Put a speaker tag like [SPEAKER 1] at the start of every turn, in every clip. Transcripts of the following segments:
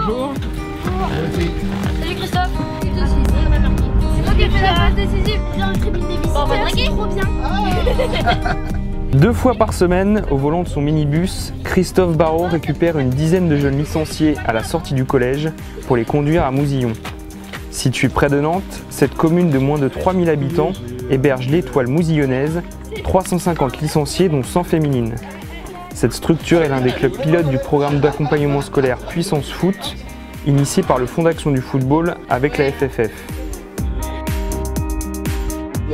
[SPEAKER 1] Bonjour.
[SPEAKER 2] Salut Christophe. C'est toi qui as fait la passe décisive. J'ai un tribune des visiteurs, c'est trop bien.
[SPEAKER 3] 2 fois par semaine, au volant de son minibus, Christophe Barrault récupère une dizaine de jeunes licenciés à la sortie du collège pour les conduire à Mouzillon. Située près de Nantes, cette commune de moins de 3000 habitants héberge l'Étoile mouzillonnaise, 350 licenciés dont 100 féminines. Cette structure est l'un des clubs pilotes du programme d'accompagnement scolaire Puissance Foot, initié par le Fonds d'action du football avec la FFF.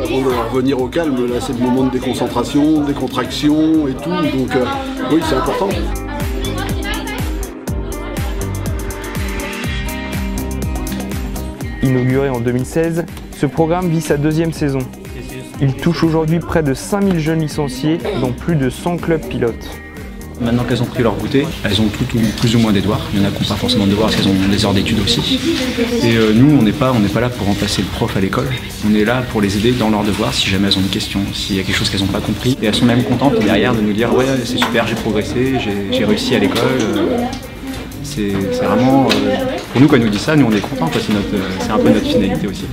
[SPEAKER 4] Avant de revenir au calme, là c'est le moment de déconcentration, décontraction et tout, donc oui c'est important.
[SPEAKER 3] Inauguré en 2016, ce programme vit sa 2e saison. Il touche aujourd'hui près de 5000 jeunes licenciés, dont plus de 100 clubs pilotes.
[SPEAKER 5] Maintenant qu'elles ont pris leur goûter, elles ont toutes plus ou moins des devoirs. Il y en a qui n'ont pas forcément de devoirs parce qu'elles ont des heures d'études aussi. Et nous, on n'est pas là pour remplacer le prof à l'école. On est là pour les aider dans leurs devoirs si jamais elles ont une question, s'il y a quelque chose qu'elles n'ont pas compris. Et elles sont même contentes derrière de nous dire « Ouais, c'est super, j'ai progressé, j'ai réussi à l'école. » C'est vraiment... pour nous, quand elles nous disent ça, nous on est contents. C'est un peu notre finalité aussi.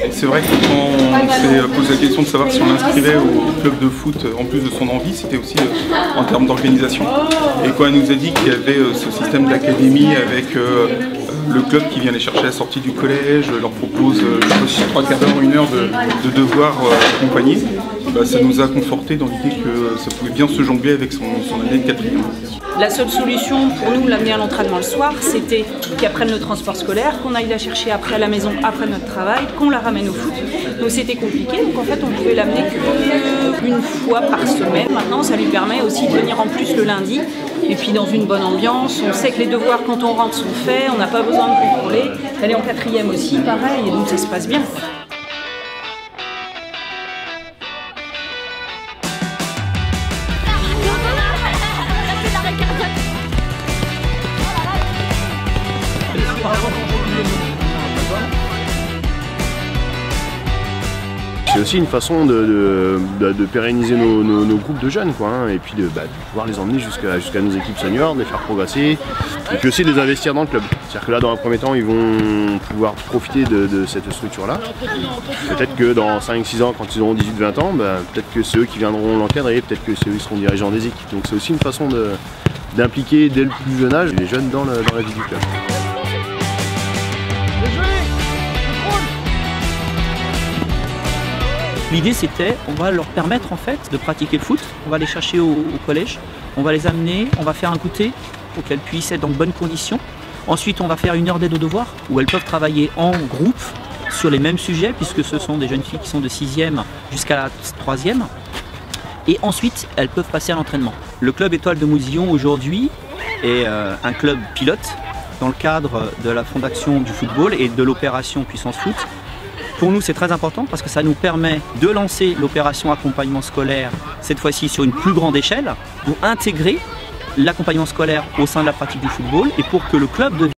[SPEAKER 6] C'est vrai que quand on s'est posé la question de savoir si on l'inscrivait au club de foot, en plus de son envie, c'était aussi en termes d'organisation. Et quand elle nous a dit qu'il y avait ce système d'académie avec le club qui vient les chercher à la sortie du collège, leur propose 3 quarts d'heure, 1 heure de devoirs accompagnés, ça nous a conforté dans l'idée que ça pouvait bien se jongler avec son année de 4e.
[SPEAKER 7] La seule solution pour nous, l'amener à l'entraînement le soir, c'était qu'elle prenne le transport scolaire, qu'on aille la chercher après à la maison, après notre travail, qu'on la ramène au foot. Donc c'était compliqué, donc en fait on pouvait l'amener qu'une fois par semaine. Maintenant ça lui permet aussi de venir en plus le lundi, et puis dans une bonne ambiance. On sait que les devoirs quand on rentre sont faits, on n'a pas besoin de contrôler. Elle est en 4e aussi, pareil, et donc ça se passe bien.
[SPEAKER 4] C'est aussi une façon de pérenniser nos groupes de jeunes, quoi, hein, et puis de pouvoir les emmener jusqu'à nos équipes seniors, de les faire progresser, et puis aussi de les investir dans le club. C'est-à-dire que là, dans un premier temps, ils vont pouvoir profiter de cette structure-là. Peut-être que dans 5-6 ans, quand ils auront 18-20 ans, peut-être que c'est eux qui viendront l'encadrer, peut-être que c'est eux qui seront dirigeants des équipes. Donc c'est aussi une façon d'impliquer dès le plus jeune âge les jeunes dans la vie du club.
[SPEAKER 8] L'idée c'était, on va leur permettre en fait de pratiquer le foot, on va les chercher au collège, on va les amener, on va faire un goûter pour qu'elles puissent être dans de bonnes conditions. Ensuite on va faire 1 heure d'aide aux devoirs où elles peuvent travailler en groupe sur les mêmes sujets puisque ce sont des jeunes filles qui sont de 6e jusqu'à la 3e. Et ensuite elles peuvent passer à l'entraînement. Le club Étoile de Mouzillon aujourd'hui est un club pilote dans le cadre de la Fondation du football et de l'opération Puissance Foot. Pour nous, c'est très important parce que ça nous permet de lancer l'opération accompagnement scolaire, cette fois-ci sur une plus grande échelle, pour intégrer l'accompagnement scolaire au sein de la pratique du football et pour que le club devienne